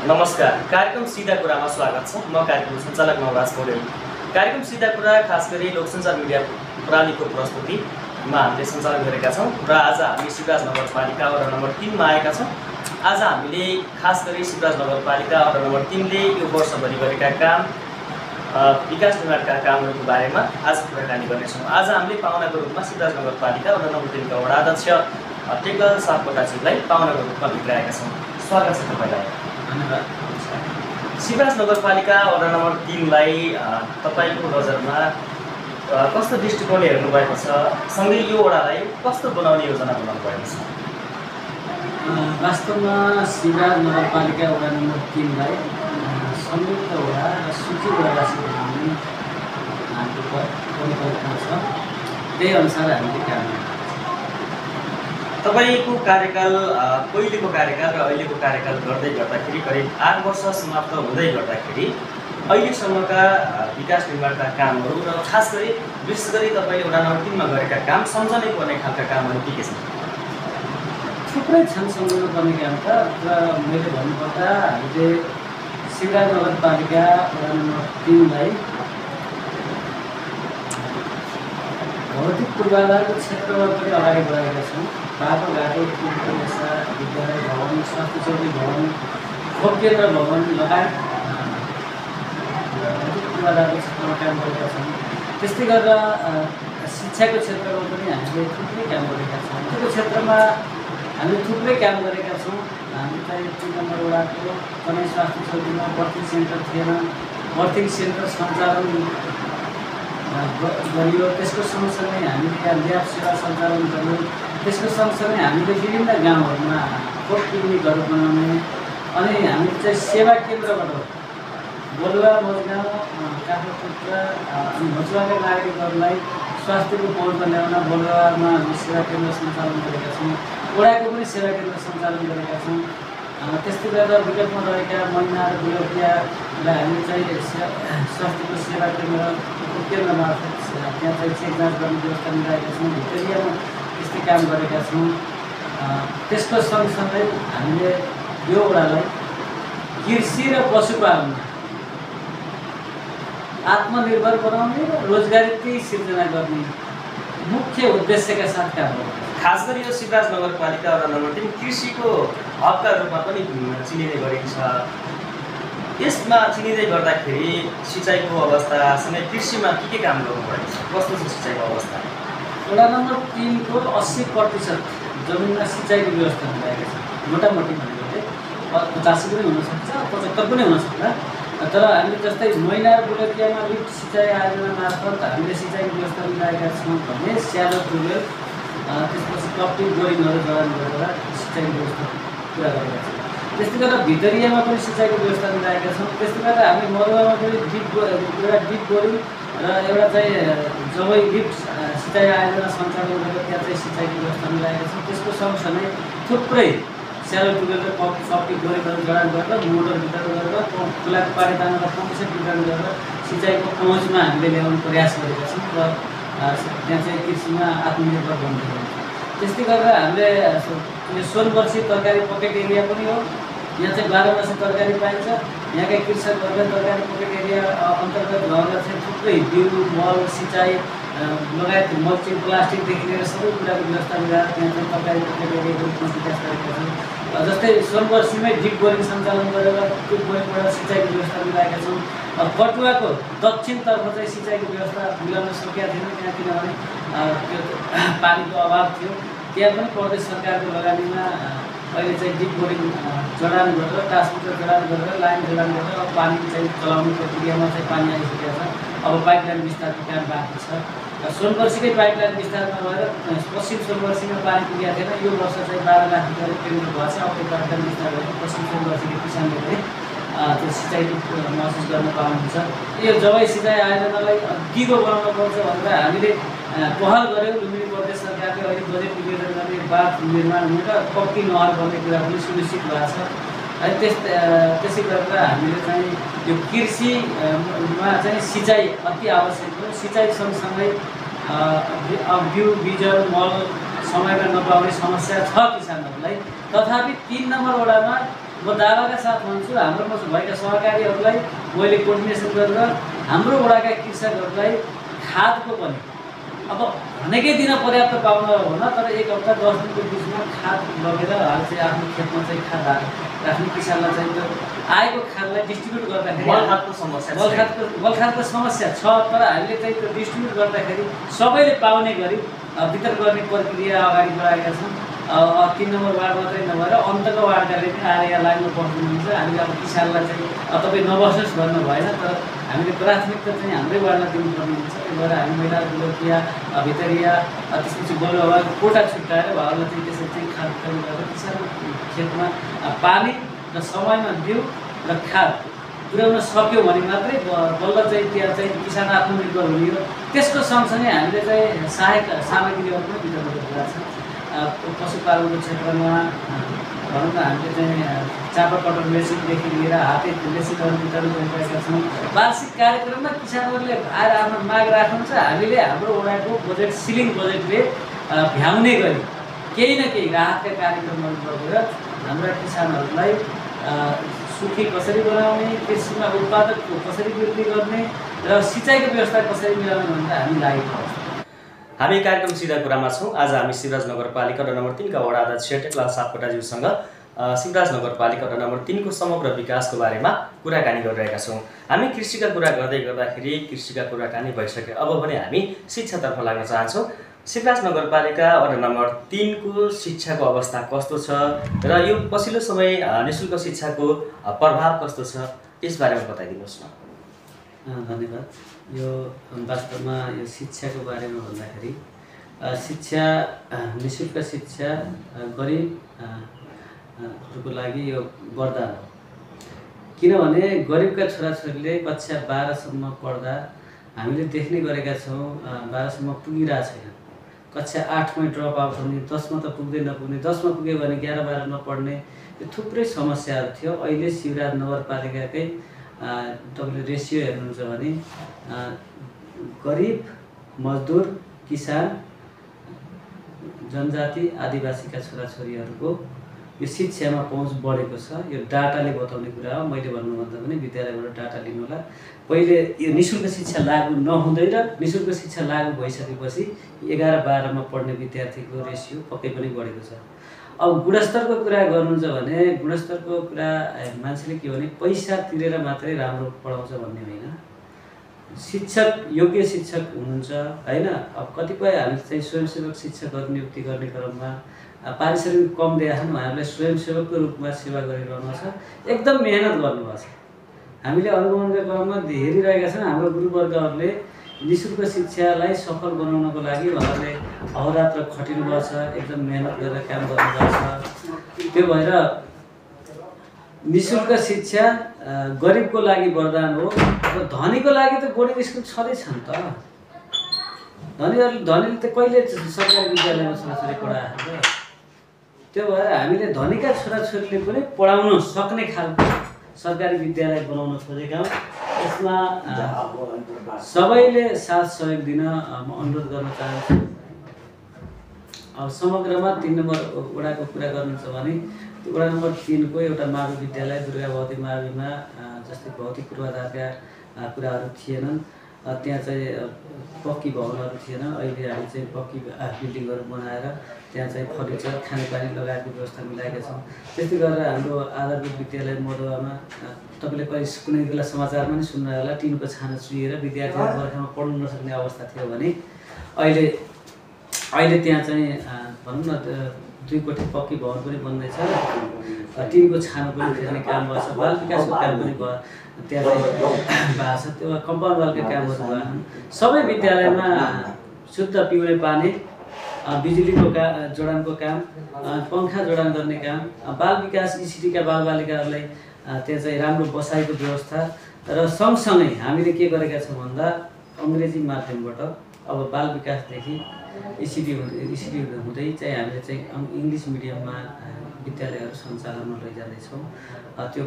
नमस्कार। कार्यक्रम सीधा कुरामा स्वागत छ। म कार्यक्रम सञ्चालक नवराज पौडेल। कार्यक्रम सीधा कुरा खास गरी लोकसञ्चार मिडिया प्रणालीको प्रस्तुतिमा हामीले सञ्चालन गरेका छौँ र आज हामी शिवराज नगरपालिका वडा नम्बर 3 मा आएका छौँ। आज हामीले खास गरी शिवराज नगरपालिका वडा नम्बर 3 ले यो वर्षभरि गरेका काम, विकास निर्माणका कामहरूको बारेमा आज कुराकानी गर्नेछौँ। आज हामीले पाहुनाको रूपमा शिवराज नगरपालिका वडा नम्बर 3 का वडा अध्यक्ष टेकल सापकोटाज्यूलाई पाहुनाको रूपमा भित्राएका छौँ। स्वागत छ तपाईँलाई। धन्यवाद। शिवराज नगरपालिका वडा नम्बर 3 लाई तपाईँको नजरमा कस्तो दृष्टिकोणले हेर्नु भएको छ, सँगै यो वडालाई कस्तो बनाउने योजना बनाउनु भएको छ? वास्तवमा शिवराज नगरपालिका वडा नम्बर 3 लाई संयुक्त वडा र सूची वडावासी बनाउने हाम्रो परिकल्पना छ। त्यही अनुसार हामीले काम गर्छौँ। तपाईँको कार्यकाल पहिलेको कार्यकाल र अहिलेको कार्यकाल गर्दै गर्दाखेरि करिब 8 वर्ष समाप्त हुँदै गर्दाखेरि अहिलेसम्मका विकास निर्माणका कामहरू र खास गरी विशेष गरी तपाईँले वडा नम्बर 3 मा गरेका काम सम्झनै पर्ने खालका कामहरू के छन्? थुप्रै छन् सम्झनु पर्ने काम त, र मैले भन्नुपर्दा हामीले शिवराज नगरपालिका वडा नम्बर 3 लाई भौतिक पूर्वाधारको क्षेत्रमा पनि अगाडि बढाएका छौँ। बाटोघाटो, विद्यालय भवन, स्वास्थ्य चौकी भवन, खोप केन्द्र भवन लगायत भौतिक पूर्वाधारको क्षेत्रमा काम गरेका छौँ। त्यस्तै गरेर शिक्षाको क्षेत्रमा पनि हामीले थुप्रै काम गरेका छौँ। त्यो क्षेत्रमा हामीले थुप्रै काम गरेका छौँ। हामी चाहिँ 3 नम्बर वडाको कुनै स्वास्थ्य चौकीमा बर्थिङ सेन्टर थिएन, बर्थिङ सेन्टर सञ्चालन गरियो। त्यसको सँगसँगै हामीले यहाँ ल्याब सेवा सञ्चालन गर्यौँ। त्यसको सँगसँगै हामीले विभिन्न गाउँहरूमा खोप क्लिनिकहरू बनाउने, अनि हामीले चाहिँ सेवा केन्द्रबाट बलुवा, मजगाउँ, काठमाडौँ अनि भजुवाका नागरिकहरूलाई स्वास्थ्यको पहुँचमा ल्याउन बलुवामा सेवा केन्द्र सञ्चालन गरेका छौँ। वडाको पनि सेवा केन्द्र सञ्चालन गरेका छौँ। त्यस्तै गरेर विगतमा रहेका महिला र बुढाबुढीलाई हामी चाहिँ स्वास्थ्यको सेवा केन्द्र मार्फत त्यहाँ चाहिँ चेक जाँच गर्ने व्यवस्था मिलाएका छौँ। भित्रियामा त्यस्तै काम गरेका छौँ। त्यसको सँगसँगै हामीले यो वडालाई कृषि र पशुपालनमा आत्मनिर्भर बनाउने र रोजगारी सिर्जना गर्ने मुख्य उद्देश्यका साथ काम गर्छौँ। खास गरी यो शिवराज नगरपालिका वडा नम्बर 3 कृषिको हबका रूपमा पनि चिनिने गरिन्छ। यसमा चिनिँदै गर्दाखेरि सिँचाइको अवस्थासँगै कृषिमा के काम गर्नुपर्छ? कस्तो छ सिँचाइको अवस्था? वडा नम्बर 3 को 80% जमिनमा सिँचाइको व्यवस्था मिलाएको छ। मोटामोटी भनेको चाहिँ 85 पनि हुनसक्छ, 75 पनि हुनसक्छ। तर हामीले जस्तै मैना र बुढाकियामा लिफ्ट सिँचाइ आयोजना मार्फत हामीले सिँचाइको व्यवस्था मिलाएका छौँ भने स्यालो ट्युबवेल, त्यसपछि कप्टिङ बोरिङहरू जडान गरेर सिँचाइको व्यवस्था पुरा गरेका छौँ। त्यस्तै गरेर भितरियामा पनि सिँचाइको व्यवस्था मिलाएका छौँ। त्यस्तै गरेर हामी मरुवामा पनि एउटा डिप बोरिङ र एउटा चाहिँ जबै लिफ्ट सिँचाइ आयोजना सञ्चालन गरेर त्यहाँ चाहिँ सिँचाइको व्यवस्था मिलाएका छौँ। त्यसको सँगसँगै थुप्रै स्यालो ट्युबवेल र कप्टिङ बोरिङहरू जडान गरेर मोटर वितरण गरेर खोलाको पानी तानेर पम्पसेट वितरण गरेर सिँचाइको पहुँचमा हामीले ल्याउने प्रयास गरेका छौँ र त्यहाँ चाहिँ कृषिमा आत्मनिर्भर बन्नु। त्यस्तै गरेर हामीले यो सोनवर्षी तरकारी पकेट एरिया पनि हो। यहाँ चाहिँ 12 मासे तरकारी पाइन्छ। यहाँका कृषकहरूले तरकारी पकेट एरिया अन्तर्गत रहेर चाहिँ थुप्रै बिउ, मल, सिँचाइ लगायत मल्चिङ, प्लास्टिकदेखि लिएर सबै कुराको व्यवस्था मिलाएर त्यहाँ चाहिँ तरकारी पकेट एरियाको रूपमा विकास गरेका छौँ। जस्तै सोनवर्षीमै डिप बोरिङ सञ्चालन गरेर त्यो बोरिङबाट सिँचाइको व्यवस्था मिलाएका छौँ। कटुवाको दक्षिणतर्फ चाहिँ सिँचाइको व्यवस्था मिलाउन सकेका थिएन त्यहाँ, किनभने त्यो पानीको अभाव थियो। त्यहाँ पनि प्रदेश सरकारको लगानीमा अहिले चाहिँ डिप बोरिङ जडान गरेर, ट्रान्समिटर जडान गरेर, लाइन जडान गरेर अब पानी चाहिँ चलाउने प्रक्रियामा चाहिँ पानी आइसकेको छ। अब पाइपलाइन विस्तारको काम बाँकी छ। सोनवर्षीकै पाइपलाइन विस्तारमा भएर पश्चिम सोनवर्षीमा पानी पुगेको थिएन। यो वर्ष चाहिँ 12 लाख रुपियाँ पेमेन्ट भएको छ। अब त्यो पाइपलाइन विस्तार गरेर पश्चिम सोनवर्षीको किसानले पनि त्यो सिँचाइको महसुस गर्न पाउनुहुन्छ। यो जबै सिँचाइ आयोजनालाई दिगो बनाउनु पर्छ भनेर हामीले पहल गऱ्यौँ। लुम्बिनी प्रदेश सरकारले अहिले बजेट निवेदन गर्ने बाँध निर्माण हुने र पक्की नहर बन्ने कुरा पनि सुनिश्चित भएको छ। है त्यसै गरेर हामीले चाहिँ यो कृषिमा चाहिँ सिँचाइ अति आवश्यक हो। सिँचाइ सँगसँगै बिउ, बिजन, मल समयमा नपाउने समस्या छ किसानहरूलाई। तथापि 3 नम्बर वडामा म दावाका साथ भन्छु हाम्रोमा भएका सहकारीहरूलाई मैले कोर्डिनेसन गरेर हाम्रो वडाका कृषकहरूलाई खादको पनि अब भनेकै दिन पर्याप्त पाउन हुन तर 1 हप्ता 10 दिनको बिचमा खाद लगेर चाहिँ आफ्नो खेतमा चाहिँ खाद राख्ने किसानलाई चाहिँ त्यो आएको खादलाई डिस्ट्रिब्युट गर्दाखेरि बलखातको समस्या छ तर हामीले चाहिँ त्यो डिस्ट्रिब्युट गर्दाखेरि सबैले पाउने गरी वितरण गर्ने प्रक्रिया अगाडि बढाएका छौँ। 3 नम्बर वार्ड मात्रै नभएर अन्तको वार्डकाले पनि आएर यहाँ लाइनमा बस्नुहुन्छ। हामीले अब किसानलाई चाहिँ तपाईँ नबस्नुहोस् भन्नु भएन तर हामीले प्राथमिकता चाहिँ हाम्रै वार्डमा दिनुपर्ने हुन्छ। त्यही भएर हामी महिला गोलकिया भितरिया त्यसपछि गोलुवा कोटा छुट्याएर उहाँहरूलाई चाहिँ त्यसरी चाहिँ खाद वितरण गरेर किसानको खेतमा पानी र समयमा बिउ र खाद पुर्याउन सक्यो भने मात्रै बल्ल चाहिँ त्यहाँ चाहिँ किसान आत्मनिर्भर हुने हो। त्यसको सँगसँगै हामीले चाहिँ सहायक सामग्रीहरू पनि वितरण गरिरहेका छौँ। पशुपालनको क्षेत्रमा भनौँ न हामीले चाहिँ चापा कटर मेसिनदेखि लिएर हाते मेसिनहरू वितरण गरिरहेका छौँ। वार्षिक कार्यक्रममा किसानहरूले आएर आफ्नो माग राख्नुहुन्छ। हामीले हाम्रो वडाको बजेट सिलिङ बजेटले भ्याउने गरी केही न केही राहतका कार्यक्रमहरू लगेर हाम्रा किसानहरूलाई सुखी कसरी बनाउने, कृषिमा उत्पादक कसरी वृद्धि गर्ने र सिँचाइको व्यवस्था कसरी मिलाउने भनेर हामी लागेका छौँ। हामी कार्यक्रम सिधा कुरामा छौँ। आज हामी शिवराज नगरपालिका नम्बर 3 का वडा अध्यक्ष टेकलाल सापकोटाज्यूसँग शिवराज नगरपालिका नम्बर 3 को समग्र विकासको बारेमा कुराकानी गरिरहेका छौँ। हामी कृषिका कुरा गर्दै गर्दाखेरि कृषिका कुराकानी भइसके अब भने हामी शिक्षातर्फ लाग्न चाहन्छौँ। शिवराज नगरपालिका वडा नम्बर 3 को शिक्षाको अवस्था कस्तो छ र यो पछिल्लो समय निःशुल्क शिक्षाको प्रभाव कस्तो छ यस बारेमा बताइदिनुहोस् न। धन्यवाद। यो वास्तवमा यो शिक्षाको बारेमा भन्दाखेरि शिक्षा निःशुल्क शिक्षा गरिबहरूको लागि यो वरदान हो। किनभने गरिबका छोराछोरीले कक्षा 12 सम्म पढ्दा हामीले देख्ने गरेका छौँ 12 सम्म पुगिरहेको छैन। कक्षा 8 मै ड्रप आउट हुने, 10 मा त पुग्दै नपुग्ने, 10 मा पुग्यो भने 11 12 नपढ्ने यो थुप्रै समस्याहरू थियो। अहिले शिवराज नगरपालिकाकै तपाईँले रेसियो हेर्नुहुन्छ भने गरिब मजदुर किसान जनजाति आदिवासीका छोराछोरीहरूको यो शिक्षामा पहुँच बढेको छ। यो डाटाले बताउने कुरा हो। मैले भन्नुभन्दा पनि विद्यालयबाट डाटा लिनु होला। पहिले यो निःशुल्क शिक्षा लागू नहुँदै र निःशुल्क शिक्षा लागू भइसकेपछि 11 12 मा पढ्ने विद्यार्थीको रेसियो पक्कै पनि बढेको छ। अब गुणस्तरको कुरा गर्नुहुन्छ भने गुणस्तरको कुरा मान्छेले के भने पैसा तिरेर मात्रै राम्रो पढाउँछ भन्ने होइन। शिक्षक योग्य शिक्षक हुनुहुन्छ हैन। अब कतिपय हामी चाहिँ स्वयंसेवक शिक्षकहरू नियुक्ति गर्ने क्रममा पारिश्रमिक कम दिएका छन्। उहाँहरूलाई स्वयंसेवकको रूपमा सेवा गरिरहनु छ। एकदम मेहनत गर्नुभएको छ। हामीले अनुगमनका क्रममा हेरिरहेका छौँ हाम्रो गुरुवर्गहरूले निःशुल्क शिक्षालाई सफल बनाउनको लागि उहाँहरूले अहोरात्र खटिनु भएको छ। एकदम मेहनत गरेर काम गर्नुभएको छ। त्यो भएर निःशुल्क शिक्षा गरिबको लागि वरदान हो र धनीको लागि त बोर्डिङ स्कुल छँदैछ नि त। धनीले त कहिले सरकारी विद्यालयमा छोराछोरी पढाएको छ। त्यो भएर हामीले धनीका छोराछोरीले पनि पढाउन सक्ने खालको सरकारी विद्यालय बनाउन खोजेका हौँ। यसमा सबैले साथ सहयोग दिन म अनुरोध गर्न चाहन्छु। अब समग्रमा 3 नम्बर वडाको कुरा गर्नुहुन्छ भने वडा नम्बर 3 को एउटा मावि विद्यालय दुर्गा भगवती माविमा जस्तै भौतिक पूर्वाधारका कुराहरू थिएनन्। त्यहाँ चाहिँ पक्की भवनहरू थिएन। अहिले हामी चाहिँ पक्की बिल्डिङहरू बनाएर त्यहाँ चाहिँ फर्निचर खानेपानी लगायतको व्यवस्था मिलाएका छौँ। त्यस्तै गरेर हाम्रो आधारभूत विद्यालय मधुवामा तपाईँले कुनै बेला समाचारमा पनि सुन्नुभयो होला टिनको छाना चुहिएर विद्यार्थीहरू बर्खामा पढ्न नसक्ने अवस्था थियो भने अहिले त्यहाँ चाहिँ भनौँ न 2 कोठी पक्की भवन पनि बन्दैछ। टिनको छानो पनि फेर्ने काम भएको छ। बाल विकासको काम पनि भयो त्यहाँ चाहिँ भएको छ। त्यो कम्पाउन्ड वालका कामहरू भयो। सबै विद्यालयमा शुद्ध पिउने पानी, बिजुलीको जोडानको काम, पङ्खा जोडान गर्ने काम, बाल विकास इसिटीका बालबालिकाहरूलाई त्यहाँ चाहिँ राम्रो बसाइको व्यवस्था र सँगसँगै हामीले के गरेका छौँ भन्दा अङ्ग्रेजी माध्यमबाट अब बाल विकासदेखि इसिटी हुँदै चाहिँ हामीले चाहिँ इङ्ग्लिस मिडियममा विद्यालयहरू सञ्चालनमा लैजाँदैछौँ। त्यो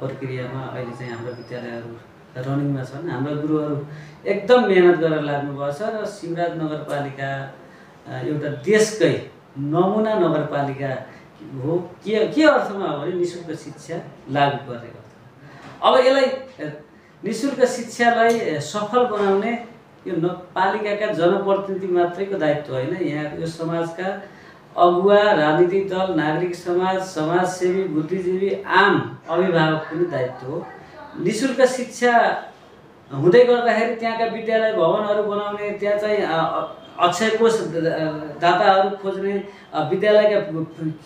प्रक्रियामा अहिले चाहिँ हाम्रो विद्यालयहरू रनिङमा छन्। हाम्रा गुरुहरू एकदम मेहनत गरेर लाग्नुभएको छ र शिवराज नगरपालिका एउटा देशकै नमुना नगरपालिका हो के अर्थमा हो भने निःशुल्क शिक्षा लागू गरेको अब यसलाई निःशुल्क शिक्षालाई सफल बनाउने यो पालिकाका जनप्रतिनिधि मात्रैको दायित्व होइन, यहाँ यो समाजका अगुवा, राजनीतिक दल, नागरिक समाज, समाजसेवी, बुद्धिजीवी, आम अभिभावक पनि दायित्व हो। निःशुल्क शिक्षा हुँदै गर्दाखेरि त्यहाँका विद्यालय भवनहरू बनाउने, त्यहाँ चाहिँ अक्षय कोष दाताहरू खोज्ने, विद्यालयका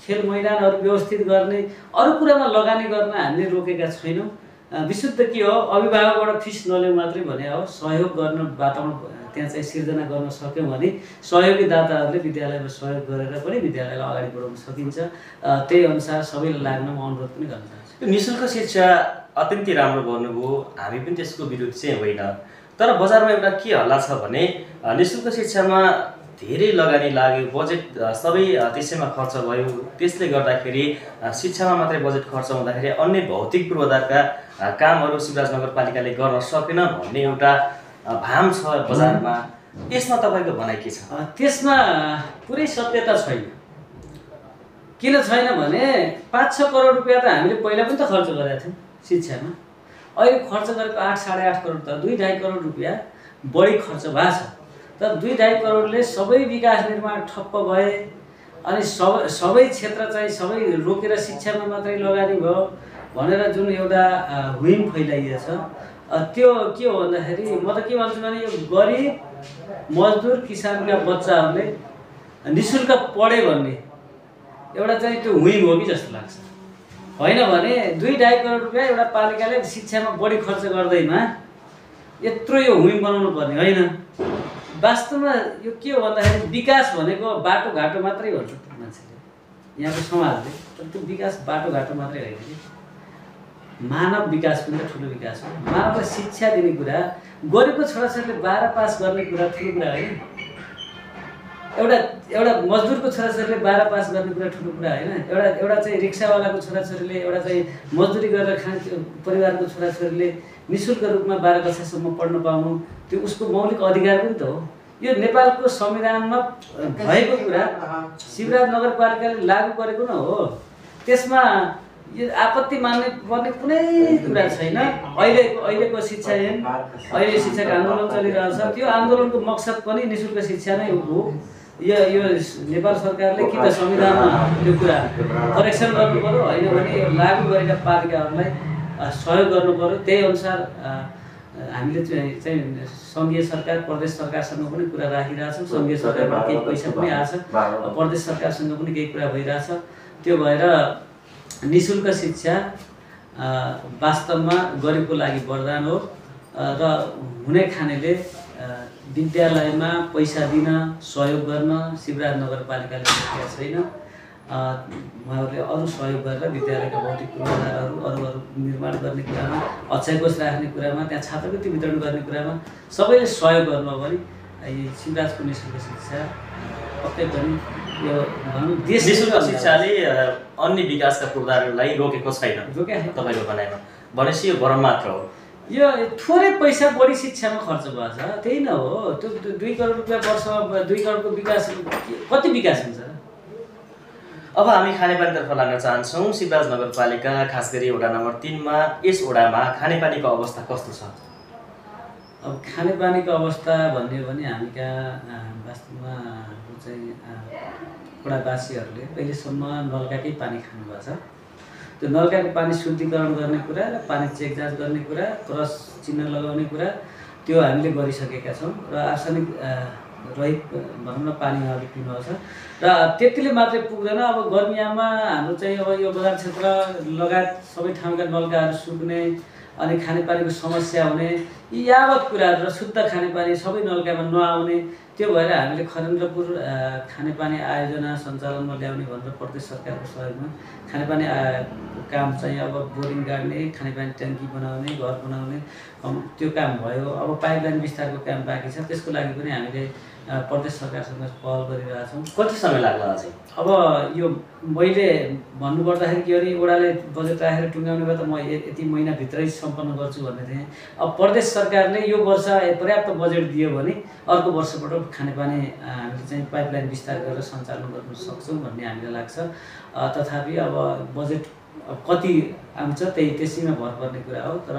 खेल मैदानहरू व्यवस्थित गर्ने, अरू कुरामा लगानी गर्न हामीले रोकेका छैनौँ। विशुद्ध के हो, अभिभावकबाट फिस नल्याउँ मात्रै भने हो, सहयोग गर्न वातावरण त्यहाँ चाहिँ सिर्जना गर्न सक्यौँ भने सहयोगी दाताहरूले विद्यालयमा सहयोग गरेर पनि विद्यालयलाई अगाडि बढाउन सकिन्छ। त्यही अनुसार सबैलाई लाग्न म अनुरोध पनि गर्न चाहन्छु। निःशुल्क शिक्षा अत्यन्तै राम्रो गर्नुभयो, हामी पनि त्यसको विरोध चाहिँ होइन। तर बजारमा एउटा के हल्ला छ भने निःशुल्क शिक्षामा धेरै लगानी लाग्यो, बजेट सबै त्यसैमा खर्च भयो, त्यसले गर्दाखेरि शिक्षामा मात्रै बजेट खर्च हुँदाखेरि अन्य भौतिक पूर्वाधारका कामहरू शिवराज नगरपालिकाले गर्न सकेन भन्ने एउटा भाम छ बजारमा। यसमा तपाईँको भनाइ के छ? त्यसमा पुरै सत्यता छैन। किन छैन भने 5-6 करोड रुपियाँ त हामीले पहिला पनि त खर्च गरेका थियौँ शिक्षामा। अहिले खर्च गरेको 8 साढे 8 करोड त 2-2.5 करोड रुपियाँ बढी खर्च भएको छ। तर 2-2.5 करोडले सबै विकास निर्माण ठप्प भए अनि सबै क्षेत्र चाहिँ सबै रोकेर शिक्षामा मात्रै लगानी भयो भनेर जुन एउटा हुइम फैलाइएछ, त्यो के हो भन्दाखेरि म त के भन्छु भने यो गरिब मजदुर किसानका बच्चाहरूले निःशुल्क पढे भन्ने एउटा चाहिँ त्यो हुइम हो कि जस्तो लाग्छ। होइन भने 2-2.5 करोड रुपियाँ एउटा पालिकाले शिक्षामा बढी खर्च गर्दैमा यत्रो यो हुइम बनाउनु पर्ने होइन। वास्तवमा यो के हो भन्दाखेरि विकास भनेको बाटोघाटो मात्रै भन्छ मान्छेले, यहाँको समाजले। तर त्यो विकास बाटोघाटो मात्रै होइन कि मानव विकास पनि त ठुलो विकास हो। मानवलाई शिक्षा दिने कुरा, गरिबको छोराछोरीले 12 पास गर्ने कुरा ठुलो कुरा होइन। एउटा मजदुरको छोराछोरीले 12 पास गर्ने कुरा ठुलो कुरा होइन। एउटा चाहिँ रिक्सावालाको छोराछोरीले, एउटा चाहिँ मजदुरी गरेर खाने परिवारको छोराछोरीले निःशुल्क रूपमा 12 कक्षासम्म पढ्न पाउनु त्यो उसको मौलिक अधिकार पनि त हो। यो नेपालको संविधानमा भएको कुरा शिवराज नगरपालिकाले लागू गरेको न हो। त्यसमा यो आपत्ति मान्ने पर्ने कुनै कुरा छैन। अहिलेको शिक्षा ऐन, अहिले शिक्षाको आन्दोलन चलिरहेछ, त्यो आन्दोलनको मकसद पनि निःशुल्क शिक्षा नै हो। यो नेपाल सरकारले कि त संविधानमा त्यो कुरा करेक्सन गर्नु पर्यो, होइन भने यो लागू गरेका पालिकाहरूलाई सहयोग गर्नु पर्यो। त्यही अनुसार हामीले चाहिँ सङ्घीय सरकार, प्रदेश सरकारसँग पनि कुरा राखिरहेछौँ। सङ्घीय सरकारबाट केही पैसा पनि आएको छ, प्रदेश सरकारसँग पनि केही कुरा भइरहेछ। त्यो भएर निःशुल्क शिक्षा वास्तवमा गरिबको लागि वरदान हो र हुने खानेले विद्यालयमा पैसा दिन, सहयोग गर्न शिवराज नगरपालिकाले सकेका छैन। उहाँहरूले अरू सहयोग गरेर विद्यालयका भौतिक पूर्वाधारहरू अरू निर्माण गर्ने कुरामा, अक्षय कोष राख्ने कुरामा, त्यहाँ छात्रवृत्ति वितरण गर्ने कुरामा सबैले सहयोग गर्नु भने शिवराजको निःशुल्क शिक्षा पक्कै पनि यो भनौँ देश निःशुल्क शिक्षाले अन्य विकासका पूर्वाधारहरूलाई रोकेको छैन तपाईँको भनाइमा। भनेपछि यो भरम मात्र हो। यो थोरै पैसा बढी शिक्षामा खर्च भएको छ, त्यही न हो। त्यो 2 करोड रुपियाँ वर्षमा 2 करोडको विकास कति विकास हुन्छ र? अब हामी खानेपानीतर्फ लाग्न चाहन्छौँ। शिवराज नगरपालिका खास गरी वडा नम्बर 3 मा, यस वडामा खानेपानीको अवस्था कस्तो छ? अब खानेपानीको अवस्था भन्ने हो भने हामी कहाँ वास्तवमा चाहिँ वडावासीहरूले पहिलेसम्म नलकाकै पानी खानुभएको छ। त्यो नलकाको पानी शुद्धिकरण गर्ने कुरा र पानी चेक जाँच गर्ने कुरा, क्रस चिन्ह लगाउने कुरा त्यो हामीले गरिसकेका छौँ र आर्सेनिक रहित भनौँ न पानी उहाँहरूले पिउनुहुन्छ। र त्यतिले मात्रै पुग्दैन। अब गर्मियामा हाम्रो चाहिँ अब यो बजार क्षेत्र लगायत सबै ठाउँका नलकाहरू सुक्ने अनि खानेपानीको समस्या हुने, यी यावत कुराहरू र शुद्ध खानेपानी सबै नलकामा नआउने, त्यो भएर हामीले खरेन्द्रपुर खानेपानी आयोजना सञ्चालनमा ल्याउने भनेर प्रदेश सरकारको सहयोगमा खानेपानी काम चाहिँ अब बोरिङ गाड्ने, खानेपानी ट्याङ्की बनाउने, घर बनाउने त्यो काम भयो। अब पाइपलाइन विस्तारको काम बाँकी छ, त्यसको लागि पनि हामीले प्रदेश सरकारसँग पहल गरिरहेछौँ। कति समय लाग्ला अझै? अब यो मैले भन्नुपर्दाखेरि के भने वडाले बजेट राखेर टुङ्ग्याउने भए त म यति महिनाभित्रै सम्पन्न गर्छु भन्ने थिएँ। अब प्रदेश सरकारले यो वर्ष पर्याप्त बजेट दियो भने अर्को वर्षबाट खानेपानी हामीले चाहिँ पाइपलाइन विस्तार गरेर सञ्चालन गर्न सक्छौँ भन्ने हामीलाई लाग्छ। तथापि अब बजेट कति आउँछ त्यसैमा भर पर्ने कुरा हो। तर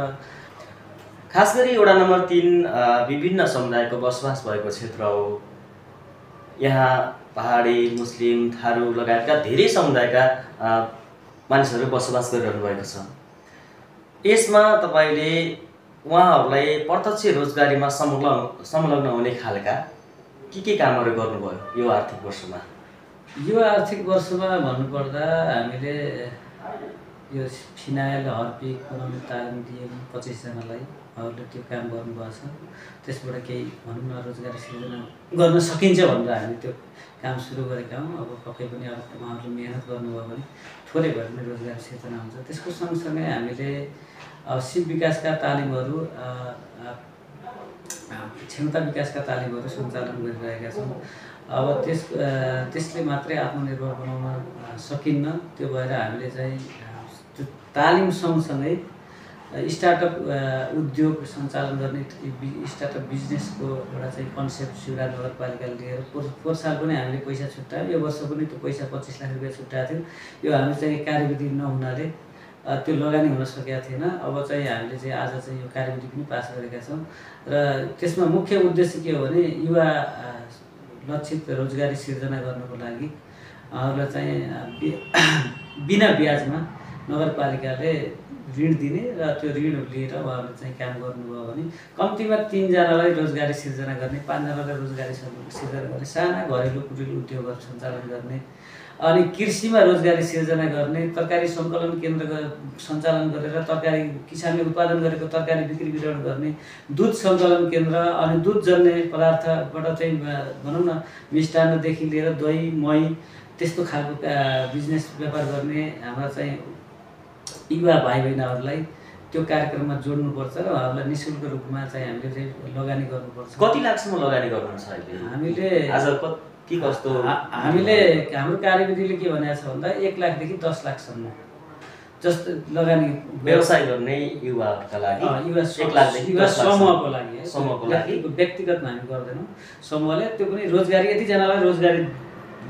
खास गरी वडा नम्बर 3 विभिन्न समुदायको बसोबास भएको क्षेत्र हो। यहाँ पहाडी, मुस्लिम, थारू लगायतका धेरै समुदायका मानिसहरू बसोबास गरिरहनु भएको छ। यसमा तपाईले उहाँहरूलाई प्रत्यक्ष रोजगारीमा संलग्न हुने खालका के कामहरू गर्नुभयो यो आर्थिक वर्षमा? यो आर्थिक वर्षमा भन्नुपर्दा हामीले यो फिनाइल, हर्पिक बनाउने तालिम दियौँ 25 जनालाई। उहाँहरूले त्यो काम गर्नुभएको छ। त्यसबाट केही भनौँ न रोजगारी सृजना गर्न सकिन्छ भनेर हामी त्यो काम सुरु गरेका हौँ। अब पक्कै पनि अब उहाँहरूले मेहनत गर्नुभयो भने थोरै भए पनि रोजगारी सृजना हुन्छ। त्यसको सँगसँगै हामीले सिप विकासका तालिमहरू, क्षमता विकासका तालिमहरू सञ्चालन गरिरहेका छौँ। अब त्यसले मात्रै आत्मनिर्भर बनाउन सकिन्न। त्यो भएर हामीले चाहिँ त्यो तालिम सँगसँगै स्टार्टअप उद्योग सञ्चालन गर्ने स्टार्टअप बिजनेसको एउटा चाहिँ कन्सेप्ट शिवराज नगरपालिकाले लिएर पोहोर साल पनि हामीले पैसा छुट्यायौँ। यो वर्ष पनि त्यो पैसा 25 लाख रुपियाँ छुट्याएको थियो। यो हामी चाहिँ कार्यविधि नहुनाले त्यो लगानी हुन सकेका थिएन। अब चाहिँ हामीले चाहिँ आज चाहिँ यो कार्यविधि पनि पास गरेका छौँ र त्यसमा मुख्य उद्देश्य के हो भने युवा लक्षित रोजगारी सिर्जना गर्नको लागि उहाँहरूलाई चाहिँ बिना ब्याजमा नगरपालिकाले ऋण दिने र त्यो ऋण लिएर उहाँहरूले चाहिँ काम गर्नुभयो भने कम्तीमा 3 जनालाई रोजगारी सिर्जना गर्ने, 5 जनालाई रोजगारी सिर्जना गर्ने, साना घरेलु कुटिर उद्योगहरू सञ्चालन गर्ने, अनि कृषिमा रोजगारी सिर्जना गर्ने, तरकारी सङ्कलन केन्द्र सञ्चालन गरेर तरकारी किसानले उत्पादन गरेको तरकारी बिक्री वितरण गर्ने, दुध सङ्कलन केन्द्र अनि दुधजन्य पदार्थबाट चाहिँ भनौँ न मिष्टान्नदेखि लिएर दही, मही त्यस्तो खालको बिजनेस व्यापार गर्ने हाम्रा चाहिँ युवा भाइ बहिनीहरूलाई त्यो कार्यक्रममा जोड्नुपर्छ र उहाँहरूलाई निःशुल्क रूपमा चाहिँ हामीले चाहिँ लगानी गर्नुपर्छ। कति लाखसम्म लगानी गर्नुहुन्छ अहिले? हामीले आज के कस्तो हामीले हाम्रो कार्यविधिले के भनेको छ भन्दा 1 लाखदेखि 10 लाखसम्म जस्तो लगानी व्यवसाय गर्ने युवाहरूका लागि 1 लाखदेखि 10 लाख समूहको लागि व्यक्तिगत हामी गर्दैनौँ। समूहले त्यो पनि रोजगारी यति जनालाई रोजगारी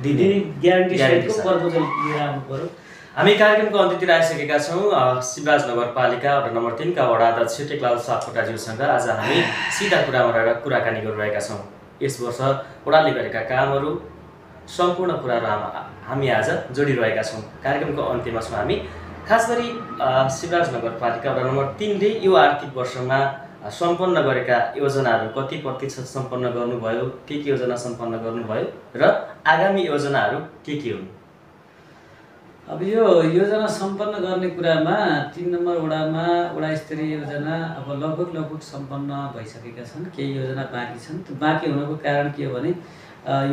दिने ग्यारेन्टी सहितको प्रपोजल लिएर आउनु पर्यो। हामी कार्यक्रमको अन्त्यतिर आइसकेका छौँ। शिवराज नगरपालिका वडा नम्बर 3 का वडा अध्यक्ष टेकलाल सापकोटाज्यूसँग आज हामी सिधा कुरामा रहेर कुराकानी गरिरहेका छौँ। यस वर्ष वडाले गरेका कामहरू सम्पूर्ण कुराहरू हामी आज जोडिरहेका छौँ। कार्यक्रमको अन्त्यमा छौँ हामी। खास गरी शिवराज नगरपालिका वडा नम्बर 3 ले यो आर्थिक वर्षमा सम्पन्न गरेका योजनाहरू कति प्रतिशत सम्पन्न गर्नुभयो, के योजना सम्पन्न गर्नुभयो र आगामी योजनाहरू के हुन्? अब यो योजना सम्पन्न गर्ने कुरामा 3 नम्बर वडामा वडा स्तरीय योजना अब लगभग सम्पन्न भइसकेका छन्। केही योजना बाँकी छन्। त्यो बाँकी हुनुको कारण के हो भने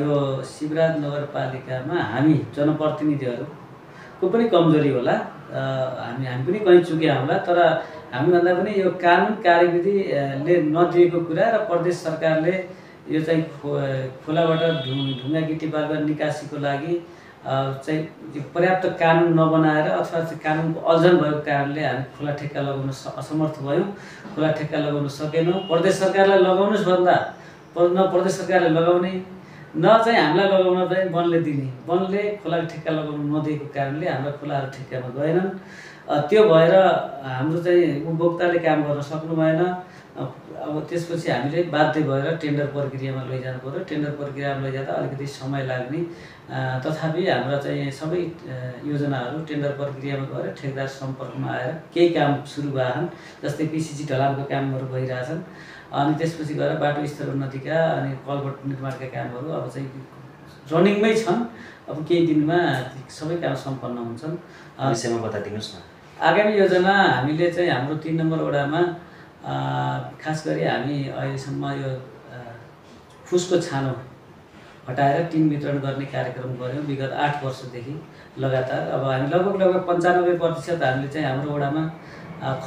यो शिवराज नगरपालिकामा हामी जनप्रतिनिधिहरूको पनि कमजोरी होला, हामी पनि कहीँ चुक्या होला। तर हामीभन्दा पनि यो कानुन कार्यविधिले नदिएको कुरा र प्रदेश सरकारले यो चाहिँ खोलाबाट ढुङ्गा गिटी बालुवा निकासीको लागि चाहिँ पर्याप्त कानुन नबनाएर अथवा चाहिँ कानुनको अल्झन भएको कारणले हामी खोला ठेक्का लगाउन असमर्थ भयौँ, खोला ठेक्का लगाउन सकेनौँ। प्रदेश सरकारलाई लगाउनुहोस् भन्दा न प्रदेश सरकारले लगाउने न चाहिँ हामीलाई लगाउन चाहिँ वनले दिने, वनले खोला ठेक्का लगाउन नदिएको कारणले हाम्रा खोलाहरू ठेक्कामा गएनन्। त्यो भएर हाम्रो चाहिँ उपभोक्ताले काम गर्न सक्नु भएन। अब त्यसपछि हामीले बाध्य भएर टेन्डर प्रक्रियामा लैजानु पर्यो। टेन्डर प्रक्रियामा लैजाँदा अलिकति समय लाग्ने, तथापि हाम्रा चाहिँ सबै योजनाहरू टेन्डर प्रक्रियामा गएर ठेकदार सम्पर्कमा आएर केही काम सुरु भएछन्। जस्तै पिसिसी ढलानको कामहरू भइरहेछन्। अनि त्यसपछि गएर बाटो स्तर उन्नतिका अनि कलभट निर्माणका कामहरू अब चाहिँ रनिङमै छन्। अब केही दिनमा सबै काम सम्पन्न हुन्छन्। विषयमा बताइदिनुहोस् न। आगामी योजना हामीले चाहिँ हाम्रो 3 नम्बर वडामा खास गरी हामी अहिलेसम्म यो फुसको छानो हटाएर टिन वितरण गर्ने कार्यक्रम गऱ्यौँ विगत 8 वर्षदेखि लगातार। अब हामी लगभग 95% हामीले चाहिँ हाम्रो वडामा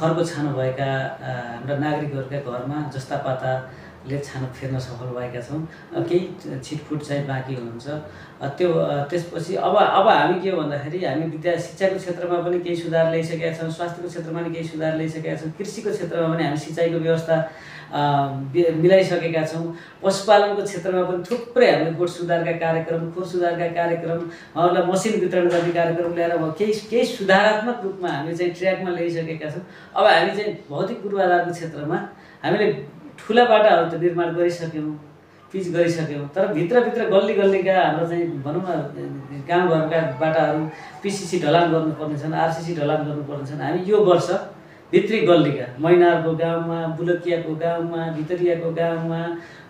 खरको छानो भएका हाम्रा नागरिकहरूका घरमा जस्ता पाता ले छानो फेर्न सफल भएका छौँ। केही छिटफुट चाहिँ बाँकी हुनुहुन्छ। त्यसपछि अब हामी के हो भन्दाखेरि हामी शिक्षाको क्षेत्रमा पनि केही सुधार ल्याइसकेका छौँ, स्वास्थ्यको क्षेत्रमा पनि केही सुधार ल्याइसकेका छौँ, कृषिको क्षेत्रमा पनि हामी सिँचाइको व्यवस्था मिलाइसकेका छौँ, पशुपालनको क्षेत्रमा पनि थुप्रै हामीले गोठ सुधारका कार्यक्रम, खोर सुधारका कार्यक्रम, उहाँहरूलाई मसिन वितरण गर्ने कार्यक्रम ल्याएर केही सुधारात्मक रूपमा हामी चाहिँ ट्र्याकमा ल्याइसकेका छौँ। अब हामी चाहिँ भौतिक पूर्वाधारको क्षेत्रमा हामीले ठुला बाटाहरू त निर्माण गरिसक्यौँ, पिच गरिसक्यौँ, तर भित्रभित्र गल्ली गल्लीका हाम्रो चाहिँ भनौँ न गाउँघरका बाटाहरू पिसिसी ढलान गर्नुपर्ने छन्, आरसिसी ढलान गर्नुपर्ने छन्। हामी यो वर्ष भित्री गल्लीका मैनारको गाउँमा, बुलकियाको गाउँमा, भितरियाको गाउँमा,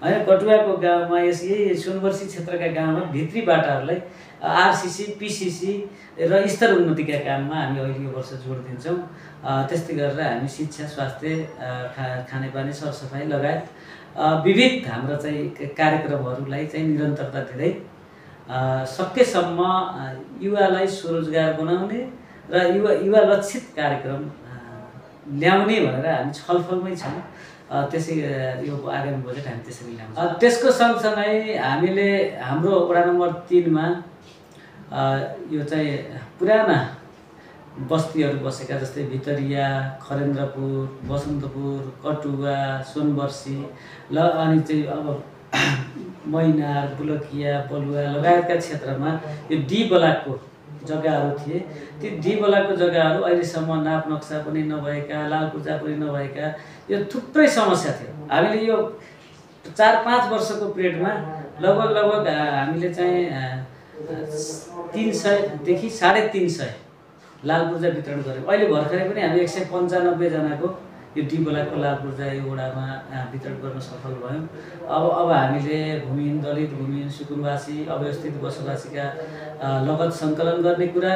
होइन कटुवाको गाउँमा, यही सुनवर्सी क्षेत्रका गाउँमा भित्री बाटाहरूलाई आरसिसी, पिसिसी र स्तर उन्नतिका काममा हामी अहिले यो वर्ष जोड दिन्छौँ। त्यस्तै गरेर हामी शिक्षा, स्वास्थ्य, खानेपानी, सरसफाइ लगायत विविध हाम्रो चाहिँ कार्यक्रमहरूलाई चाहिँ निरन्तरता दिँदै सकेसम्म युवालाई स्वरोजगार बनाउने र युवा लक्षित कार्यक्रम ल्याउने भनेर हामी छलफलमै छौँ। त्यसै यो आगामी बजेट हामी त्यसरी ल्याउँछौँ। त्यसको सँगसँगै हामीले हाम्रो वडा नम्बर 3 मा यो चाहिँ पुराना बस्तीहरू बसेका जस्तै भितरिया, खरेन्द्रपुर, बसन्तपुर, कटुवा, सोनवर्सी अनि चाहिँ अब मैनार, बुलकिया, बलुवा लगायतका क्षेत्रमा यो डी ब्लकको जग्गाहरू थिए। ती डी ब्लकको जग्गाहरू अहिलेसम्म नाप नक्सा पनि नभएका, लाल पूर्जा पनि नभएका, यो थुप्रै समस्या थियो। हामीले यो 4-5 वर्षको पिरियडमा लगभग हामीले चाहिँ 300 देखि 350 लाल पूर्जा वितरण गऱ्यौँ। अहिले भर्खरै पनि हामी 195 जनाको यो डी ब्लकको लाल पूर्जा यो वडामा वितरण गर्न सफल भयौँ। अब हामीले भूमिहीन दलित, भूमिहीन सुकुम्बासी, अव्यवस्थित बसोबासीका लगत सङ्कलन गर्ने कुरा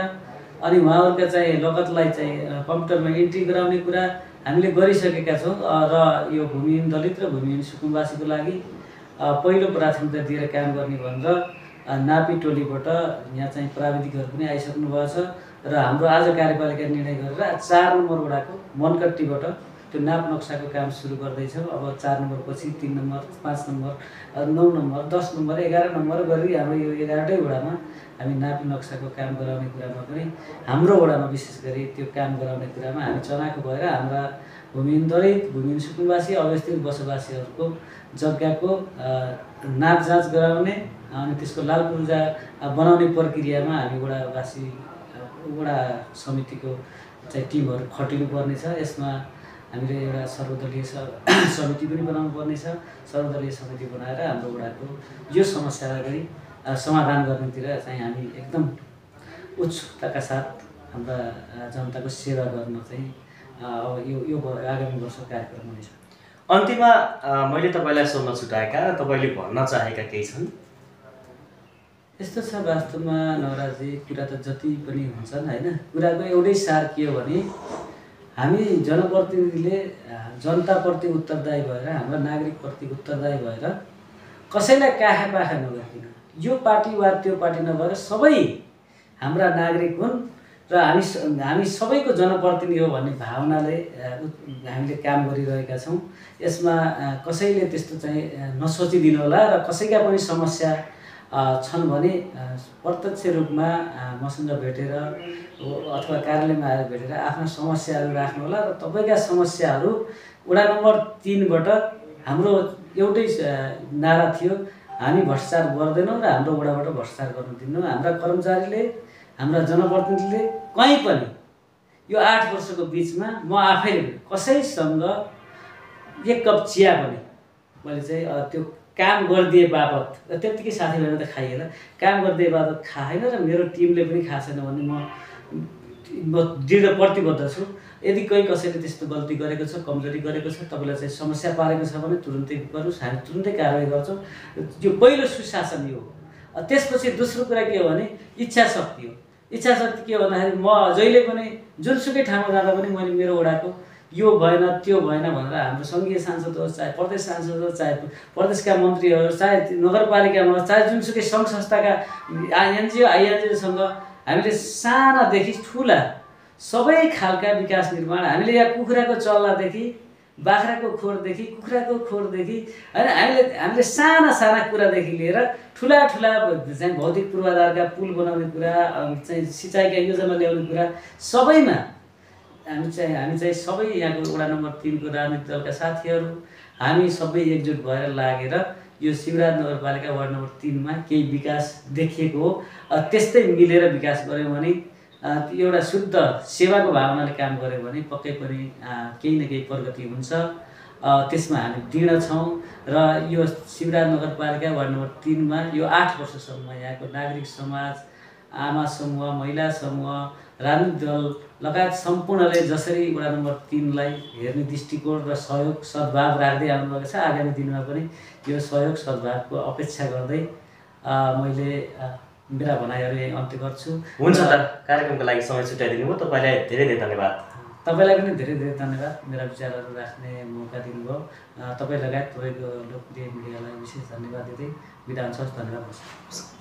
अनि उहाँहरूका चाहिँ लगतलाई चाहिँ कम्प्युटरमा इन्ट्री गराउने कुरा हामीले गरिसकेका छौँ। र यो भूमिहीन दलित र भूमिहीन सुकुम्बासीको लागि पहिलो प्राथमिकता दिएर काम गर्ने भनेर नापी टोलीबाट यहाँ चाहिँ प्राविधिकहरू पनि आइसक्नु भएको छ र हाम्रो आज कार्यपालिका निर्णय गरेर 4 नम्बर वडाको मनकट्टीबाट त्यो नाप नक्साको काम सुरु गर्दैछौँ। अब 4 नम्बर पछि 3 number, 5 number, 9 number, 10 number, 11 number गरी हाम्रो यो 11वटै वडामा हामी नापी नक्साको काम गराउने कुरामा पनि हाम्रो वडामा विशेष गरी त्यो काम गराउने कुरामा हामी चनाखो भएर हाम्रा भूमिहीन दलित, भूमिहीन सुकुम्बासी, अव्यवस्थित बसोबासीहरूको जग्गाको नाप जाँच गराउने अनि त्यसको लाल पूर्जा बनाउने प्रक्रियामा हामी वडा समितिको चाहिँ टिमहरू खटिनु पर्नेछ। यसमा हामीले एउटा सर्वदलीय समिति पनि बनाउनु पर्नेछ। सर्वदलीय समिति बनाएर हाम्रो वडाको यो समस्यालाई समाधान गर्नेतिर चाहिँ हामी एकदम उत्सुकताका साथ हाम्रा जनताको सेवा गर्न चाहिँ अब यो आगामी वर्ष कार्यक्रम हुनेछ। अन्तिममा मैले तपाईँलाई सोध्न छुटाएका र तपाईँले भन्न चाहेका केही छन्? यस्तो छ वास्तवमा नवराजी, कुरा त जति पनि हुन्छन् होइन, कुराको एउटै सार के हो भने हामी जनप्रतिनिधिले जनताप्रति उत्तरदायी भएर, हाम्रा नागरिकप्रति उत्तरदायी भएर कसैलाई पाखा नगरिकन यो पार्टी वा त्यो पार्टी नभएर सबै हाम्रा नागरिक हुन् र हामी सबैको जनप्रतिनिधि हो भन्ने भावनाले हामीले काम गरिरहेका छौँ। यसमा कसैले त्यस्तो चाहिँ नसोचिदिनु होला र कसैका पनि समस्या छन् भने प्रत्यक्ष रूपमा मसँग भेटेर अथवा कार्यालयमा आएर भेटेर आफ्ना समस्याहरू राख्नु होला र तपाईँका समस्याहरू वडा नम्बर 3 बाट हाम्रो एउटै नारा थियो, हामी भ्रष्टाचार गर्दैनौँ र हाम्रो वडाबाट भ्रष्टाचार गर्न दिदैनौँ। हाम्रा कर्मचारीले, हाम्रा जनप्रतिनिधिले कहीँ पनि यो 8 वर्षको बिचमा म आफैले कसैसँग 1 कप चिया पनि मैले चाहिँ त्यो काम गरिदिए बापत त्यतिकै साथीभाइले त खाइएला, काम गरिदिए बापत खाएन र मेरो टिमले पनि खाएन भने म दृढ प्रतिबद्ध छु। यदि कसैले त्यस्तो गल्ती गरेको छ, कमजोरी गरेको छ, तपाईँलाई चाहिँ समस्या पारेको छ भने तुरुन्तै गर्नुहोस्, हामी तुरुन्तै कारवाही गर्छौँ। यो पहिलो सुशासन यो हो। त्यसपछि दोस्रो कुरा के हो भने इच्छा शक्ति हो। इच्छा शक्ति के हो भन्दाखेरि म जहिले पनि जुनसुकै ठाउँमा जाँदा पनि मैले मेरो वडाको यो भएन त्यो भएन भनेर हाम्रो सङ्घीय सांसद होस्, चाहे प्रदेश सांसद होस्, चाहे प्रदेशका मन्त्री होस्, चाहे नगरपालिकामा होस्, चाहे जुनसुकै सङ्घ संस्थाका एनजिओ आइएनजिओसँग हामीले सानादेखि ठुला सबै खालका विकास निर्माण हामीले यहाँ कुखुराको चल्लादेखि बाख्राको खोरदेखि कुखुराको खोरदेखि होइन हामीले साना साना कुरादेखि लिएर ठुला चाहिँ भौतिक पूर्वाधारका पुल बनाउने कुरा चाहिँ सिँचाइका योजना ल्याउने कुरा सबैमा हामी चाहिँ सबै यहाँको वडा नम्बर 3 को राजनीतिक दलका साथीहरू हामी सबै एकजुट भएर लागेर यो शिवराज नगरपालिका वार्ड नम्बर 3 मा केही विकास देखिएको हो। त्यस्तै मिलेर विकास गऱ्यौँ भने एउटा शुद्ध सेवाको भावनाले काम गऱ्यौँ भने पक्कै पनि केही न केही प्रगति हुन्छ। त्यसमा हामी दृढ छौँ र यो शिवराज नगरपालिका वार्ड नम्बर 3 मा यो 8 वर्षसम्म यहाँको नागरिक समाज, आमा समूह, महिला समूह, राजनीतिक दल लगायत सम्पूर्णले जसरी वडा नम्बर 3 लाई हेर्ने दृष्टिकोण र सहयोग सद्भाव राख्दै आउनुभएको छ, आगामी दिनमा पनि यो सहयोग सद्भावको अपेक्षा गर्दै मैले मेरा भनाइहरू यही अन्त्य गर्छु। हुन्छ त, कार्यक्रमको लागि समय छुट्याइदिनु भयो, तपाईँलाई धेरै धेरै धन्यवाद। तपाईँलाई पनि धेरै धेरै धन्यवाद, मेरा विचारहरू राख्ने मौका दिनुभयो। तपाईँ लगायत तपाईँको लोकप्रिय मिडियालाई विशेष धन्यवाद दिँदै बिदा हुन्छ। धन्यवाद।